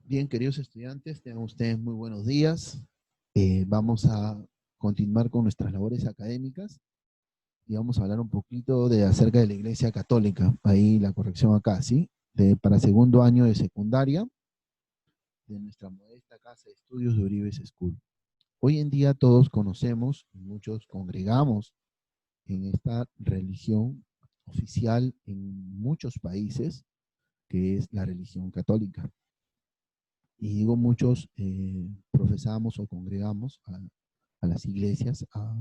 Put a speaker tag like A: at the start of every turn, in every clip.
A: Bien, queridos estudiantes, tengan ustedes muy buenos días. Vamos a continuar con nuestras labores académicas y vamos a hablar un poquito acerca de la Iglesia Católica. Ahí la corrección acá, ¿sí? Para segundo año de secundaria de nuestra modesta casa de estudios de Uribe School. Hoy en día todos conocemos y muchos congregamos en esta religión oficial en muchos países, que es la religión católica. Y digo muchos, profesamos o congregamos a las iglesias a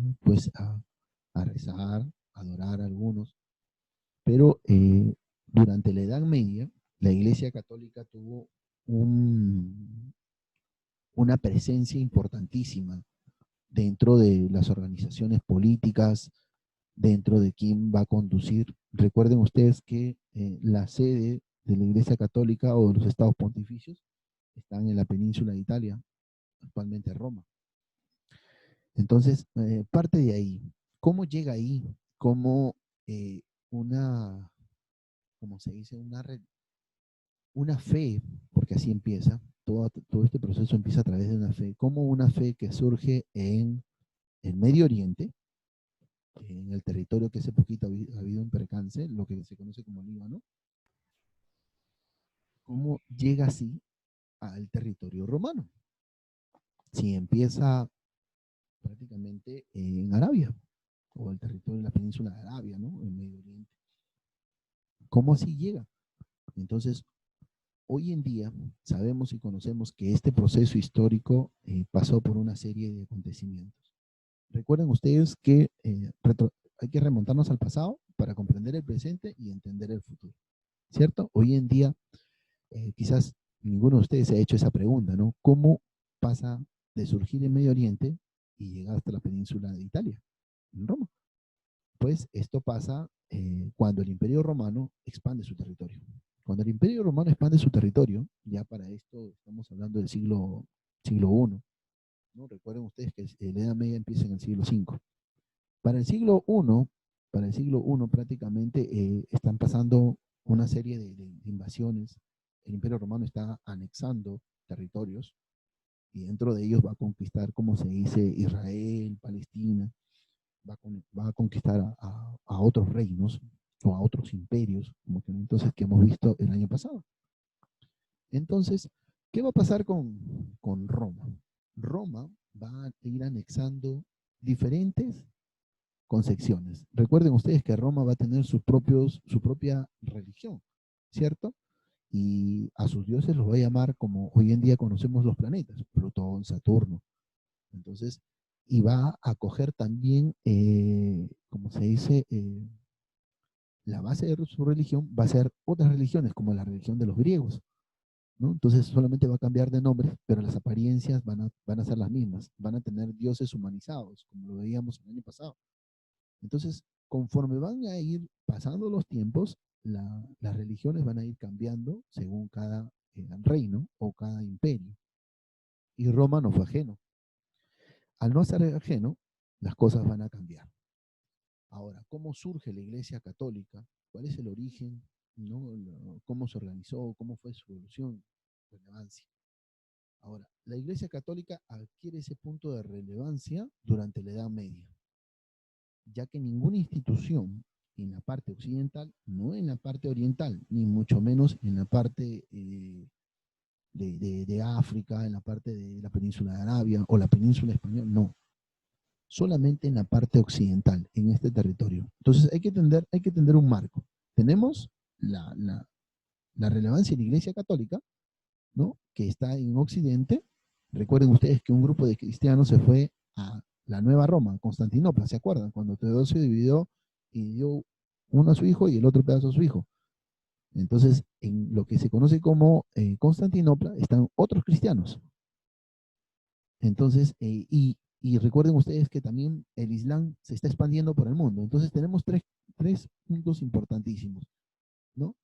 A: rezar, a adorar a algunos, pero durante la Edad Media la Iglesia Católica tuvo un, una presencia importantísima dentro de las organizaciones políticas, dentro de quién va a conducir. Recuerden ustedes que la sede de la Iglesia Católica o de los estados pontificios están en la península de Italia, actualmente Roma. Entonces, parte de ahí. ¿Cómo llega ahí? ¿Cómo una, como se dice, una fe, porque así empieza, todo este proceso empieza a través de una fe, como una fe que surge en el Medio Oriente, en el territorio que hace poquito ha habido un percance, lo que se conoce como Líbano, cómo llega así al territorio romano. Si empieza prácticamente en Arabia, o el territorio de la península de Arabia, ¿no? En Medio Oriente. ¿Cómo así llega? Entonces, hoy en día sabemos y conocemos que este proceso histórico pasó por una serie de acontecimientos. Recuerden ustedes que hay que remontarnos al pasado para comprender el presente y entender el futuro, ¿cierto? Hoy en día, quizás ninguno de ustedes se ha hecho esa pregunta, ¿no? ¿Cómo pasa de surgir en Medio Oriente y llegar hasta la península de Italia, en Roma? Pues esto pasa cuando el Imperio Romano expande su territorio. Cuando el Imperio Romano expande su territorio, ya para esto estamos hablando del siglo I, ¿no? Recuerden ustedes que la Edad Media empieza en el siglo V. Para el siglo I, para el siglo I prácticamente están pasando una serie de invasiones. El Imperio Romano está anexando territorios y dentro de ellos va a conquistar, como se dice, Israel, Palestina, va a conquistar a otros reinos o a otros imperios, como que entonces que hemos visto el año pasado. Entonces, ¿qué va a pasar con Roma? Roma va a ir anexando diferentes concepciones. Recuerden ustedes que Roma va a tener su propia religión, ¿cierto? Y a sus dioses los va a llamar como hoy en día conocemos los planetas, Plutón, Saturno. Entonces, y va a acoger también, como se dice, la base de su religión va a ser otras religiones, como la religión de los griegos, ¿no? Entonces solamente va a cambiar de nombre, pero las apariencias van a ser las mismas, van a tener dioses humanizados, como lo veíamos el año pasado. Entonces, conforme van a ir pasando los tiempos, las religiones van a ir cambiando según cada reino o cada imperio. Y Roma no fue ajeno. Al no ser ajeno, las cosas van a cambiar. Ahora, ¿cómo surge la Iglesia Católica? ¿Cuál es el origen? ¿No? ¿Cómo se organizó? ¿Cómo fue su evolución? Relevancia. Ahora, la Iglesia Católica adquiere ese punto de relevancia durante la Edad Media, ya que ninguna institución en la parte occidental, no en la parte oriental, ni mucho menos en la parte de África, en la parte de la península de Arabia o la península española, no, solamente en la parte occidental, en este territorio. Entonces hay que tener un marco. Tenemos la relevancia de la Iglesia Católica, ¿no? Que está en Occidente. Recuerden ustedes que un grupo de cristianos se fue a la Nueva Roma, Constantinopla, ¿se acuerdan? Cuando Teodosio dividió y dio uno a su hijo y el otro pedazo a su hijo. Entonces, en lo que se conoce como Constantinopla están otros cristianos. Entonces, y recuerden ustedes que también el Islam se está expandiendo por el mundo. Entonces tenemos tres puntos importantísimos, ¿no?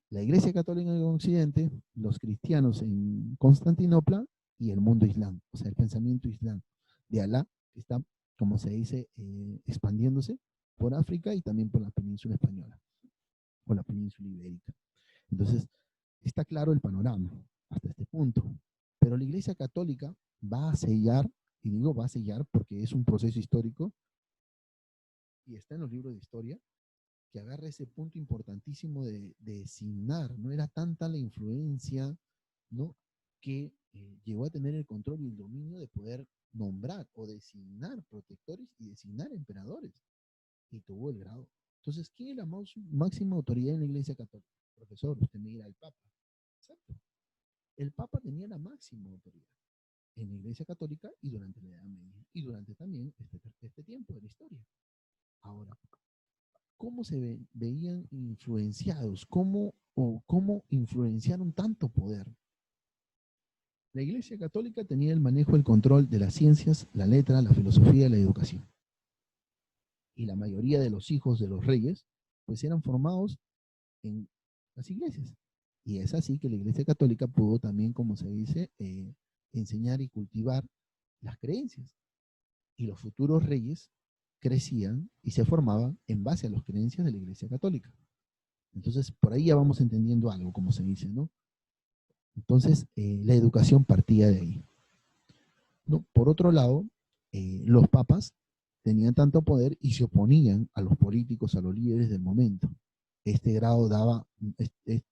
A: La Iglesia Católica en Occidente, los cristianos en Constantinopla y el mundo islam, o sea, el pensamiento islam de Alá, que está, como se dice, expandiéndose por África y también por la península española, o la península ibérica. Entonces, está claro el panorama. hasta este punto. Pero la Iglesia Católica va a sellar, y digo va a sellar porque es un proceso histórico y está en los libros de historia, que agarra ese punto importantísimo de designar, no era tanta la influencia, ¿no? Que llegó a tener el control y el dominio de poder nombrar o designar protectores y designar emperadores, y tuvo el grado. Entonces, ¿quién es la máxima autoridad en la Iglesia Católica? Profesor, usted me dirá el Papa. Exacto. El Papa tenía la máxima autoridad en la Iglesia Católica y durante la Edad Media, y durante también este tiempo de la historia. Ahora, ¿cómo se veían influenciados? ¿Cómo influenciaron tanto poder? La Iglesia Católica tenía el manejo, el control de las ciencias, la letra, la filosofía y la educación. Y la mayoría de los hijos de los reyes, pues eran formados en las iglesias. Y es así que la Iglesia Católica pudo también, como se dice, enseñar y cultivar las creencias. Y los futuros reyes crecían y se formaban en base a las creencias de la Iglesia Católica. Entonces, por ahí ya vamos entendiendo algo, como se dice, ¿no? Entonces, la educación partía de ahí, ¿no? Por otro lado, los papas tenían tanto poder y se oponían a los políticos, a los líderes del momento. Este grado daba,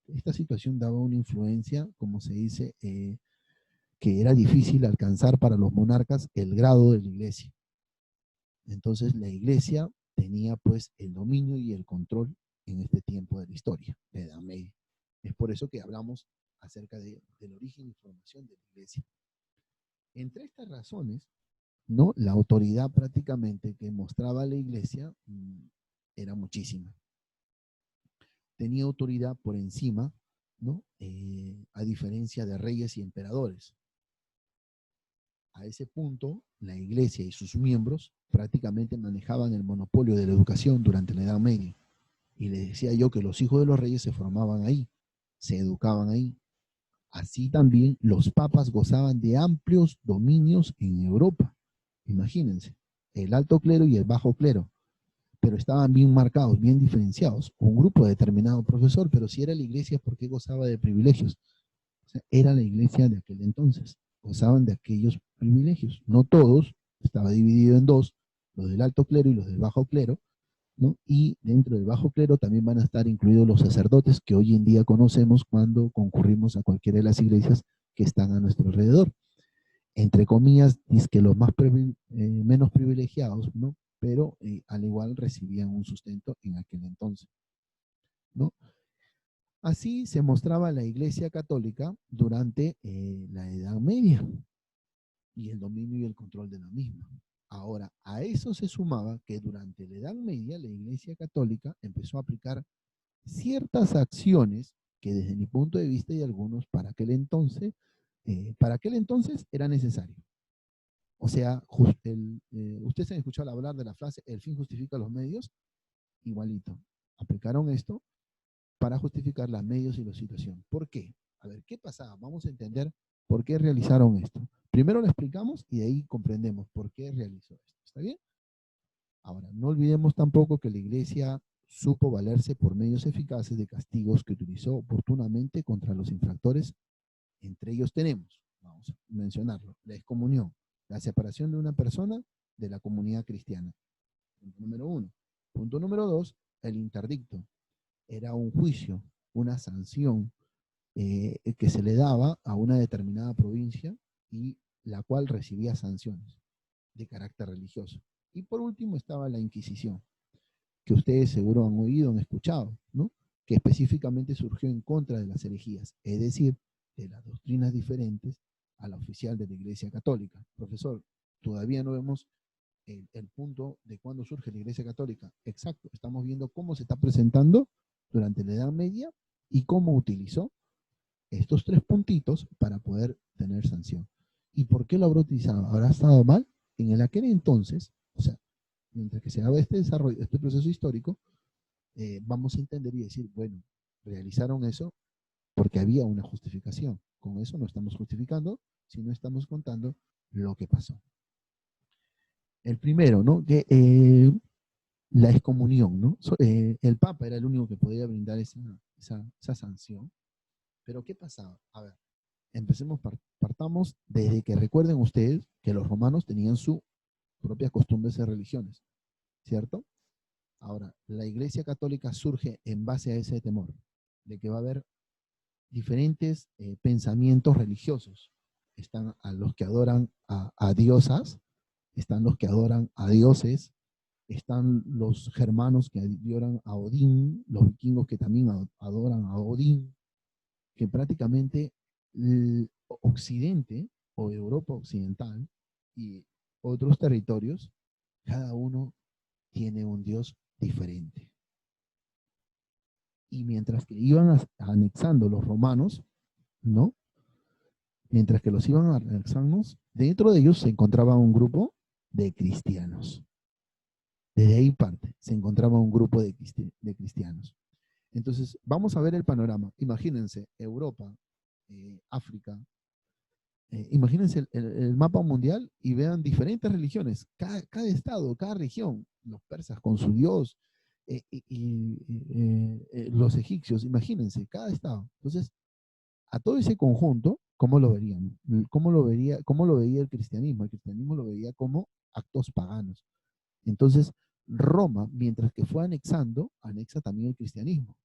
A: esta situación daba una influencia, como se dice, que era difícil alcanzar para los monarcas el grado de la iglesia. Entonces, la iglesia tenía pues el dominio y el control en este tiempo de la historia, de Edad Media. Es por eso que hablamos acerca del origen y formación de la iglesia. Entre estas razones, ¿no? La autoridad prácticamente que mostraba la iglesia era muchísima. Tenía autoridad por encima, ¿no? A diferencia de reyes y emperadores. A ese punto, la iglesia y sus miembros prácticamente manejaban el monopolio de la educación durante la Edad Media. Y les decía yo que los hijos de los reyes se formaban ahí, se educaban ahí. Así también los papas gozaban de amplios dominios en Europa. Imagínense, el alto clero y el bajo clero, pero estaban bien marcados, bien diferenciados. Un grupo determinado, profesor, pero si era la iglesia, ¿por qué gozaba de privilegios? O sea, era la iglesia de aquel entonces, gozaban de aquellos privilegios. No todos, estaba dividido en dos, los del alto clero y los del bajo clero, ¿no? Y dentro del bajo clero también van a estar incluidos los sacerdotes que hoy en día conocemos cuando concurrimos a cualquiera de las iglesias que están a nuestro alrededor. Entre comillas, dice que los menos privilegiados, ¿no? Pero al igual recibían un sustento en aquel entonces, ¿no? Así se mostraba la Iglesia Católica durante la Edad Media y el dominio y el control de la misma. Ahora, a eso se sumaba que durante la Edad Media la Iglesia Católica empezó a aplicar ciertas acciones que desde mi punto de vista y algunos para aquel entonces era necesario. O sea, ustedes han escuchado hablar de la frase, el fin justifica los medios, igualito. Aplicaron esto para justificar los medios y la situación. ¿Por qué? A ver, ¿qué pasaba? Vamos a entender por qué realizaron esto. Primero lo explicamos y de ahí comprendemos por qué realizó esto. ¿Está bien? Ahora, no olvidemos tampoco que la iglesia supo valerse por medios eficaces de castigos que utilizó oportunamente contra los infractores. Entre ellos tenemos, vamos a mencionarlo, la excomunión, la separación de una persona de la comunidad cristiana. Punto número uno. Punto número dos, el interdicto. Era un juicio, una sanción que se le daba a una determinada provincia y la cual recibía sanciones de carácter religioso. Y por último estaba la Inquisición, que ustedes seguro han oído, han escuchado, ¿no? Que específicamente surgió en contra de las herejías, es decir, de las doctrinas diferentes a la oficial de la Iglesia Católica. Profesor, todavía no vemos el punto de cuándo surge la Iglesia Católica. Exacto, estamos viendo cómo se está presentando durante la Edad Media y cómo utilizó estos tres puntitos para poder tener sanción. ¿Y por qué lo habrá utilizado? ¿Habrá estado mal? En aquel entonces, o sea, mientras que se daba este desarrollo, este proceso histórico, vamos a entender y decir, bueno, realizaron eso porque había una justificación. Con eso no estamos justificando, sino estamos contando lo que pasó. El primero, ¿no? Que la excomunión, ¿no? El Papa era el único que podía brindar esa sanción. Pero ¿qué pasaba? A ver, partamos desde que recuerden ustedes que los romanos tenían sus propias costumbres y religiones, ¿cierto? Ahora, la Iglesia Católica surge en base a ese temor, de que va a haber diferentes pensamientos religiosos. Están a los que adoran a diosas, están los que adoran a dioses, están los germanos que adoran a Odín, los vikingos que también adoran a Odín, que prácticamente el Occidente o Europa Occidental y otros territorios, cada uno tiene un dios diferente. Y mientras que iban anexando los romanos, ¿no? Mientras que los iban anexando, dentro de ellos se encontraba un grupo de cristianos. Desde ahí parte, se encontraba un grupo de cristianos. Entonces, vamos a ver el panorama. Imagínense, Europa, África, imagínense el mapa mundial y vean diferentes religiones. Cada estado, cada región, los persas con su dios, los egipcios, imagínense, cada estado. Entonces, a todo ese conjunto, ¿cómo lo verían? ¿Cómo lo veía el cristianismo? El cristianismo lo veía como actos paganos. Entonces, Roma, mientras que fue anexando, anexa también el cristianismo.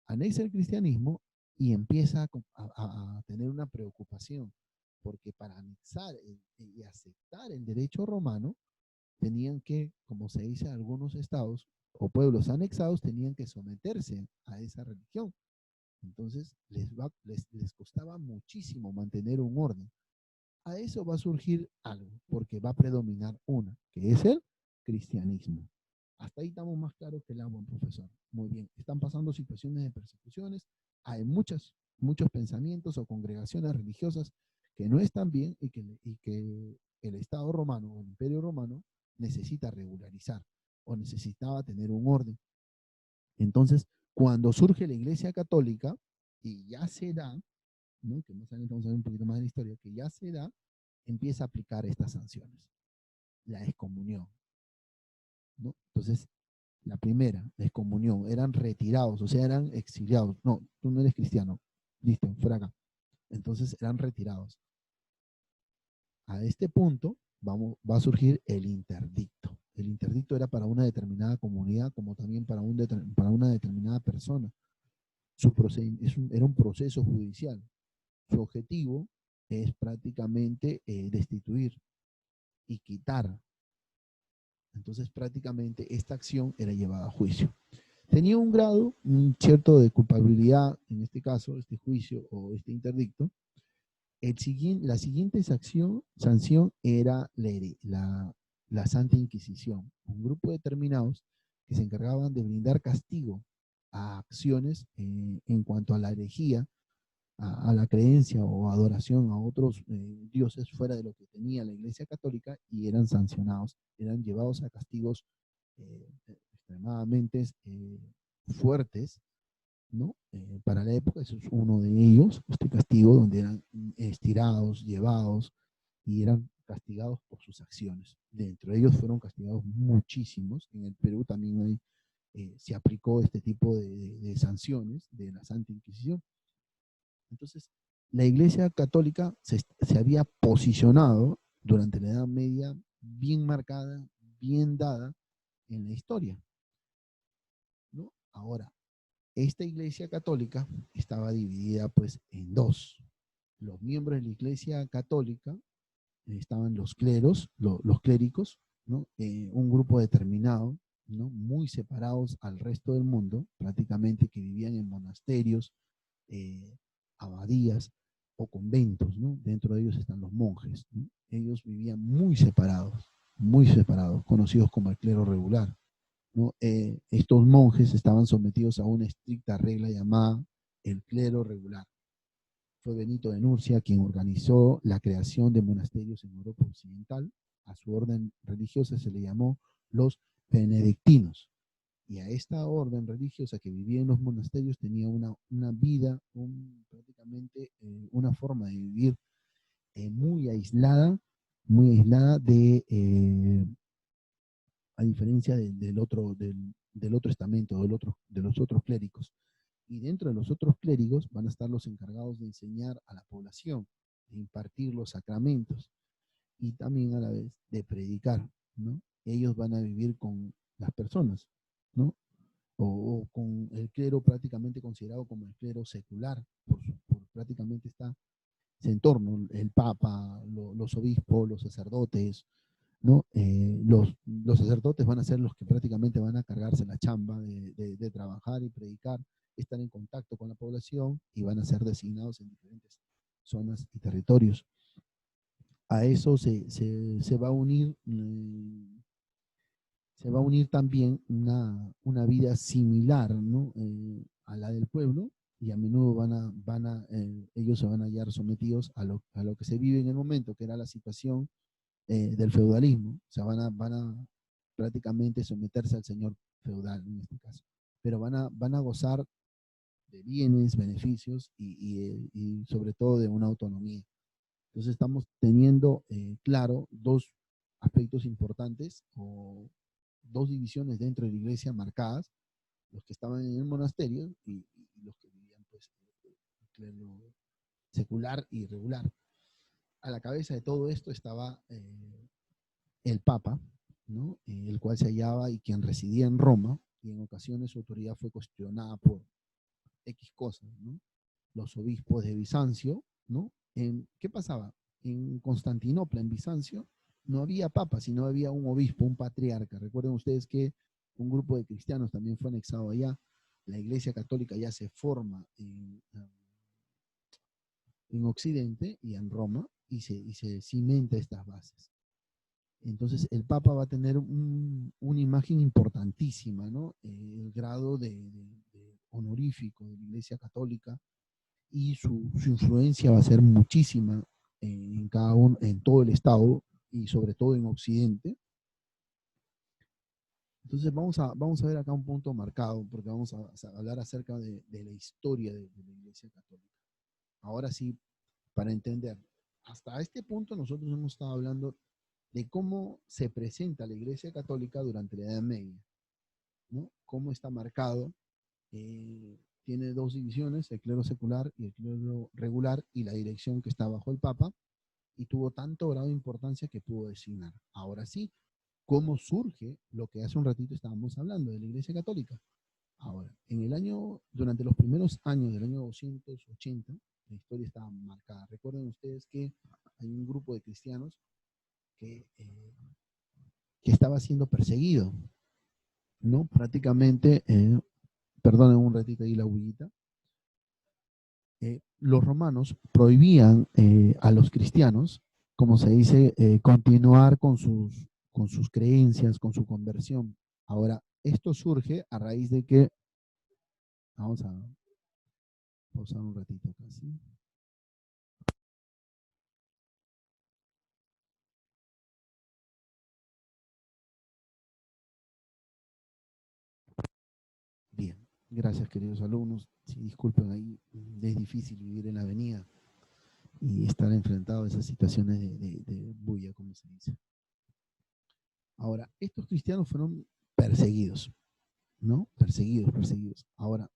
A: Anexa el cristianismo y empieza a tener una preocupación, porque para anexar y aceptar el derecho romano, tenían que, como se dice, algunos estados o pueblos anexados tenían que someterse a esa religión. Entonces, les costaba muchísimo mantener un orden. A eso va a surgir algo, porque va a predominar una, que es el cristianismo. Hasta ahí estamos más claros que el agua, profesor. Muy bien, están pasando situaciones de persecuciones, hay muchos pensamientos o congregaciones religiosas que no están bien y que el Estado romano o el Imperio romano necesita regularizar o necesitaba tener un orden. Entonces, cuando surge la Iglesia Católica, y ya se da, ¿no? Que más adelante vamos a ver un poquito más de la historia, que ya se da, empieza a aplicar estas sanciones. La excomunión, ¿no? Entonces, la primera, la excomunión, eran retirados, o sea, eran exiliados. No, tú no eres cristiano. Listo, fuera acá. Entonces, eran retirados. A este punto va a surgir el interdicto. El interdicto era para una determinada comunidad, como también para una determinada persona. Era un proceso judicial. Su objetivo es prácticamente destituir y quitar. Entonces prácticamente esta acción era llevada a juicio. Tenía un grado, un cierto de culpabilidad, en este caso, este juicio o este interdicto. La siguiente sanción era la Santa Inquisición, un grupo de determinados que se encargaban de brindar castigo a acciones en cuanto a la herejía, a la creencia o adoración a otros dioses fuera de lo que tenía la Iglesia Católica, y eran sancionados, eran llevados a castigos extremadamente fuertes, ¿no? Para la época, eso es uno de ellos, este castigo donde eran estirados, llevados y eran castigados por sus acciones. Dentro de ellos fueron castigados muchísimos. En el Perú también se aplicó este tipo de sanciones de la Santa Inquisición. Entonces, la Iglesia Católica se había posicionado durante la Edad Media bien marcada, bien dada en la historia, ¿no? Ahora, esta Iglesia Católica estaba dividida pues en dos. Los miembros de la Iglesia Católica estaban los cleros, los clérigos, ¿no? Un grupo determinado, ¿no? Muy separados al resto del mundo, prácticamente que vivían en monasterios, abadías o conventos, ¿no? Dentro de ellos están los monjes, ¿no? Ellos vivían muy separados, conocidos como el clero regular, ¿no? Estos monjes estaban sometidos a una estricta regla llamada el clero regular. Fue Benito de Nursia quien organizó la creación de monasterios en Europa Occidental. A su orden religiosa se le llamó los benedictinos. Y a esta orden religiosa que vivía en los monasterios tenía una vida, prácticamente una forma de vivir muy aislada a diferencia del otro estamento, de los otros clérigos. Y dentro de los otros clérigos van a estar los encargados de enseñar a la población, de impartir los sacramentos y también a la vez de predicar, ¿no? Ellos van a vivir con las personas, ¿no? O con el clero prácticamente considerado como el clero secular, por prácticamente está ese entorno, el papa, los obispos, los sacerdotes, ¿no? Los sacerdotes van a ser los que prácticamente van a cargarse la chamba de trabajar y predicar, estar en contacto con la población y van a ser designados en diferentes zonas y territorios. A eso se va a unir también una vida similar, ¿no? A la del pueblo, y a menudo ellos se van a hallar sometidos a lo que se vive en el momento, que era la situación del feudalismo. O sea, van a prácticamente someterse al señor feudal en este caso. Pero van a gozar de bienes, beneficios y sobre todo de una autonomía. Entonces estamos teniendo claro dos aspectos importantes o dos divisiones dentro de la iglesia marcadas, los que estaban en el monasterio y los que vivían pues el clero secular y regular. A la cabeza de todo esto estaba el Papa, ¿no? El cual se hallaba y quien residía en Roma, y en ocasiones su autoridad fue cuestionada por X cosas, ¿no? Los obispos de Bizancio, ¿no? ¿Qué pasaba? En Constantinopla, en Bizancio, no había papa, sino había un obispo, un patriarca. Recuerden ustedes que un grupo de cristianos también fue anexado allá. La Iglesia Católica ya se forma en Occidente y en Roma y se cimenta estas bases. Entonces el Papa va a tener una imagen importantísima, ¿no? El grado de honorífico de la Iglesia Católica y su influencia va a ser muchísima en todo el Estado y sobre todo en Occidente. Entonces vamos a ver acá un punto marcado, porque vamos a hablar acerca de la historia de la Iglesia Católica. Ahora sí, para entender, hasta este punto nosotros hemos estado hablando de cómo se presenta la Iglesia Católica durante la Edad Media, ¿no? Cómo está marcado. Tiene dos divisiones, el clero secular y el clero regular, y la dirección que está bajo el Papa, y tuvo tanto grado de importancia que pudo designar. Ahora sí, ¿cómo surge lo que hace un ratito estábamos hablando de la Iglesia Católica? Ahora, durante los primeros años del año 280, la historia estaba marcada. Recuerden ustedes que hay un grupo de cristianos que estaba siendo perseguido, ¿no? Prácticamente, perdonen un ratito ahí la bullita, los romanos prohibían a los cristianos, como se dice, continuar con sus creencias, con su conversión. Ahora, esto surge a raíz de que, vamos a pausar un ratito casi. Bien, gracias queridos alumnos. Sí, disculpen ahí, es difícil vivir en la avenida y estar enfrentado a esas situaciones de bulla, como se dice. Ahora, estos cristianos fueron perseguidos, ¿no? Perseguidos. Ahora,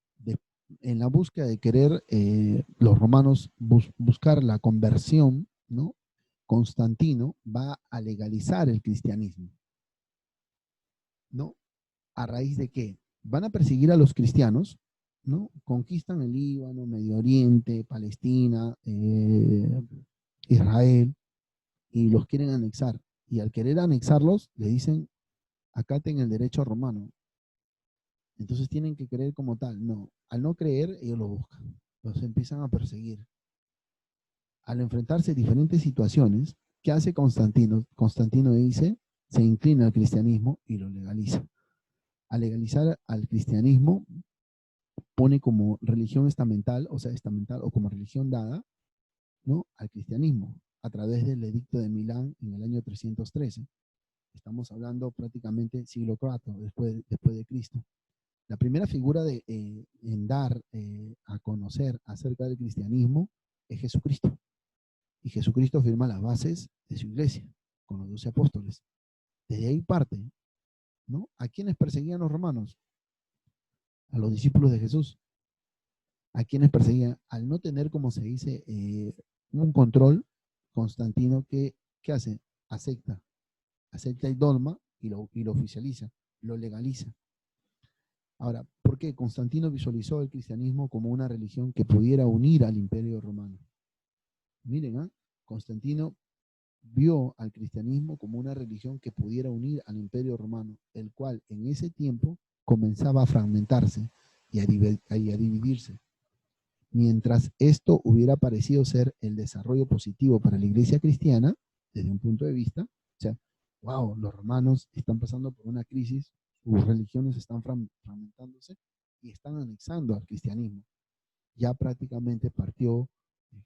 A: en la búsqueda de querer los romanos buscar la conversión, ¿no? Constantino va a legalizar el cristianismo, ¿no? ¿A raíz de qué? Van a perseguir a los cristianos, ¿no? Conquistan el Líbano, Medio Oriente, Palestina, Israel, y los quieren anexar. Y al querer anexarlos, le dicen, acaten el derecho romano. Entonces tienen que creer como tal. No, al no creer, ellos lo buscan. Los empiezan a perseguir. Al enfrentarse a diferentes situaciones, ¿qué hace Constantino? Constantino dice, se inclina al cristianismo y lo legaliza. Al legalizar al cristianismo, pone como religión estamental, o como religión dada, ¿no? Al cristianismo, a través del edicto de Milán en el año 313. Estamos hablando prácticamente siglo IV después de Cristo. La primera figura en dar a conocer acerca del cristianismo es Jesucristo. Y Jesucristo firma las bases de su iglesia con los 12 apóstoles. Desde ahí parte, ¿no? ¿A quiénes perseguían los romanos? A los discípulos de Jesús. a quienes perseguían, al no tener, como se dice, un control, Constantino, ¿qué hace? Acepta, acepta el dogma y lo oficializa, lo legaliza. Ahora, ¿por qué? Constantino visualizó el cristianismo como una religión que pudiera unir al Imperio Romano. Miren, ¿eh? Constantino vio al cristianismo como una religión que pudiera unir al Imperio Romano, el cual en ese tiempo comenzaba a fragmentarse y a dividirse. Mientras esto hubiera parecido ser el desarrollo positivo para la iglesia cristiana, desde un punto de vista, o sea, wow, los romanos están pasando por una crisis, sus religiones están fragmentándose y están anexando al cristianismo. Ya prácticamente partió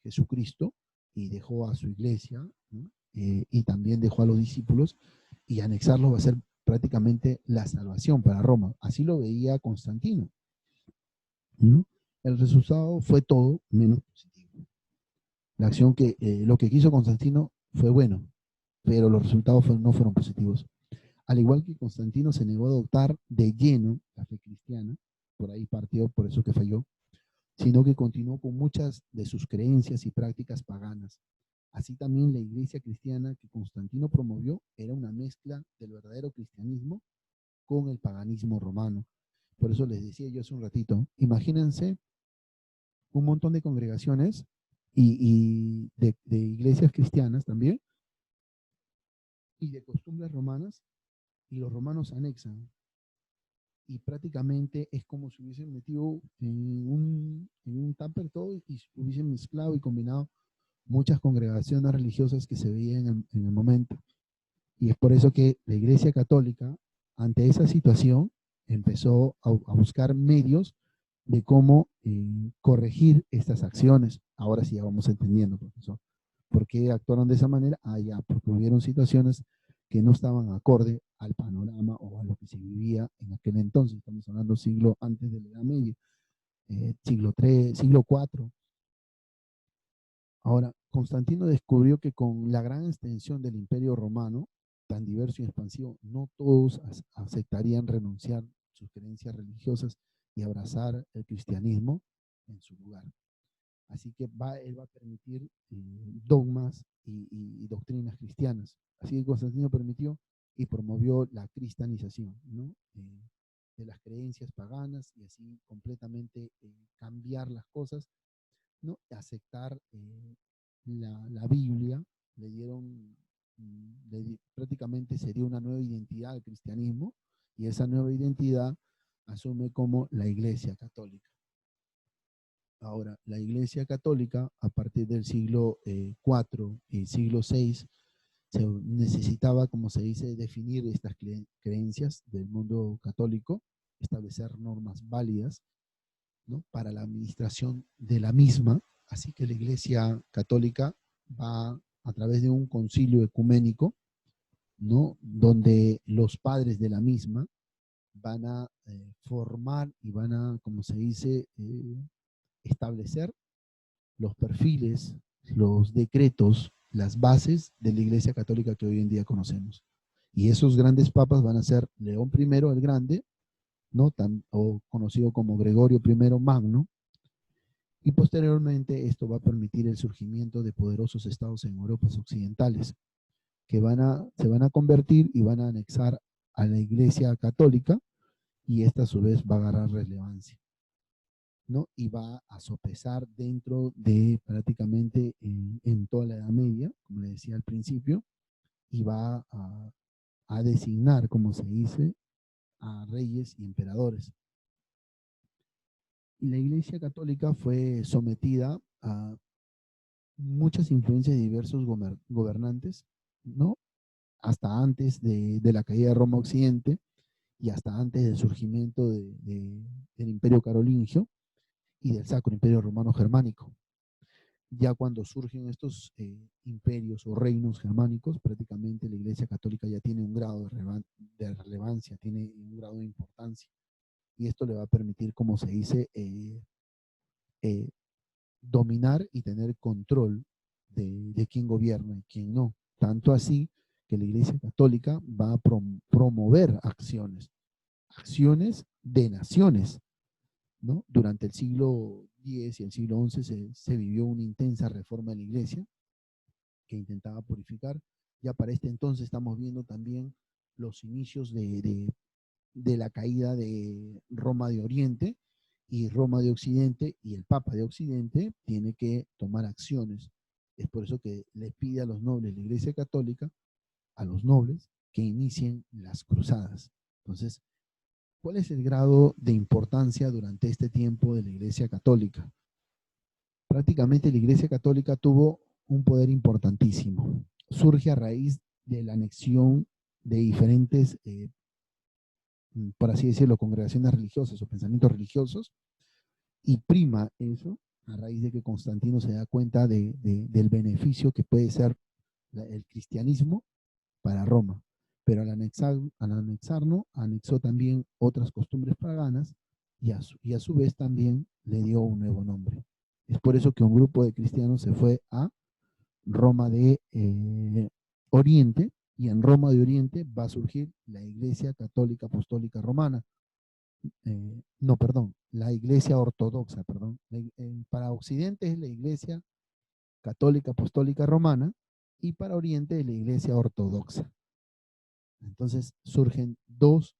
A: Jesucristo y dejó a su iglesia, ¿no? Y también dejó a los discípulos, y anexarlos va a ser prácticamente la salvación para Roma. Así lo veía Constantino, ¿no? El resultado fue todo menos positivo. La acción lo que quiso Constantino fue bueno, pero los resultados no fueron positivos. Al igual que Constantino se negó a adoptar de lleno la fe cristiana, por ahí partió, por eso que falló, sino que continuó con muchas de sus creencias y prácticas paganas. Así también la iglesia cristiana que Constantino promovió era una mezcla del verdadero cristianismo con el paganismo romano. Por eso les decía yo hace un ratito, imagínense un montón de congregaciones de iglesias cristianas también, y de costumbres romanas, y los romanos anexan. Y prácticamente es como si hubiesen metido en un tupper todo y hubiesen mezclado y combinado muchas congregaciones religiosas que se veían en el momento. Y es por eso que la Iglesia Católica, ante esa situación, empezó a buscar medios de cómo corregir estas acciones. Ahora sí ya vamos entendiendo, profesor. ¿Por qué actuaron de esa manera? Ah, ya, porque hubieron situaciones que no estaban acorde al panorama o a lo que se vivía en aquel entonces. Estamos hablando siglo antes de la Edad Media, siglo III, siglo IV. Ahora, Constantino descubrió que con la gran extensión del Imperio Romano, tan diverso y expansivo, no todos aceptarían renunciar sus creencias religiosas y abrazar el cristianismo en su lugar. Así que él va a permitir dogmas y doctrinas cristianas. Así que Constantino permitió y promovió la cristianización, ¿no? De las creencias paganas, y así completamente cambiar las cosas, ¿no? Aceptar la Biblia. Le dieron, prácticamente sería una nueva identidad al cristianismo, y esa nueva identidad asume como la Iglesia Católica. Ahora, la Iglesia Católica, a partir del siglo IV y siglo VI, se necesitaba, como se dice, definir estas creencias del mundo católico, establecer normas válidas, ¿no?, para la administración de la misma. Así que la Iglesia Católica va a través de un concilio ecuménico, ¿no?, donde los padres de la misma van a formar y van a, como se dice, establecer los perfiles, los decretos, las bases de la Iglesia Católica que hoy en día conocemos. Y esos grandes papas van a ser León I el Grande, ¿no?, o conocido como Gregorio I Magno, y posteriormente esto va a permitir el surgimiento de poderosos estados en Europas occidentales, que se van a convertir y van a anexar a la Iglesia Católica, y esta a su vez va a agarrar relevancia, ¿no? Y va a sopesar dentro de prácticamente en toda la Edad Media, como le decía al principio, y va a designar, como se dice, a reyes y emperadores. Y la Iglesia Católica fue sometida a muchas influencias de diversos gobernantes, ¿no? Hasta antes de la caída de Roma Occidente, y hasta antes del surgimiento del Imperio Carolingio y del Sacro Imperio Romano Germánico. Ya cuando surgen estos imperios o reinos germánicos, prácticamente la Iglesia Católica ya tiene un grado de relevancia, tiene un grado de importancia. Y esto le va a permitir, como se dice, eh, dominar y tener control de quién gobierna y quién no. Tanto así que la Iglesia Católica va a promover acciones de naciones, ¿no? Durante el siglo X y el siglo XI se vivió una intensa reforma de la iglesia que intentaba purificar. Ya para este entonces estamos viendo también los inicios de la caída de Roma de Oriente y Roma de Occidente, y el Papa de Occidente tiene que tomar acciones. Es por eso que le pide a los nobles, la Iglesia Católica, a los nobles, que inicien las cruzadas. Entonces, ¿cuál es el grado de importancia durante este tiempo de la Iglesia Católica? Prácticamente la Iglesia Católica tuvo un poder importantísimo. Surge a raíz de la anexión de diferentes, por así decirlo, congregaciones religiosas o pensamientos religiosos, y prima eso a raíz de que Constantino se da cuenta del beneficio que puede ser el cristianismo para Roma. Pero al anexarlo, anexó también otras costumbres paganas y a su vez también le dio un nuevo nombre. Es por eso que un grupo de cristianos se fue a Roma de Oriente, y en Roma de Oriente va a surgir la Iglesia Católica Apostólica Romana. No, perdón, la Iglesia Ortodoxa, perdón. Para Occidente es la Iglesia Católica Apostólica Romana, y para Oriente es la Iglesia Ortodoxa. Entonces surgen dos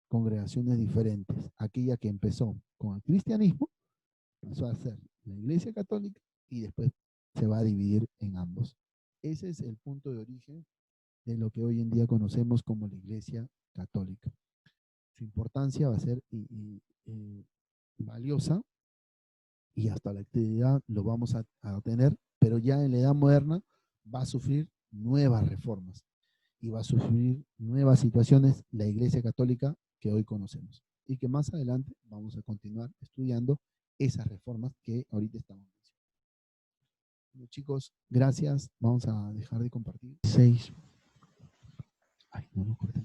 A: congregaciones diferentes. Aquella que empezó con el cristianismo pasó a ser la Iglesia Católica y después se va a dividir en ambos. Ese es el punto de origen de lo que hoy en día conocemos como la Iglesia Católica. Su importancia va a ser valiosa, y hasta la actualidad lo vamos a tener, pero ya en la edad moderna va a sufrir nuevas reformas y va a sufrir nuevas situaciones la Iglesia Católica que hoy conocemos, y que más adelante vamos a continuar estudiando esas reformas que ahorita estamos mencionando. Bueno, chicos, gracias. Vamos a dejar de compartir. 6. Ay, no lo corté.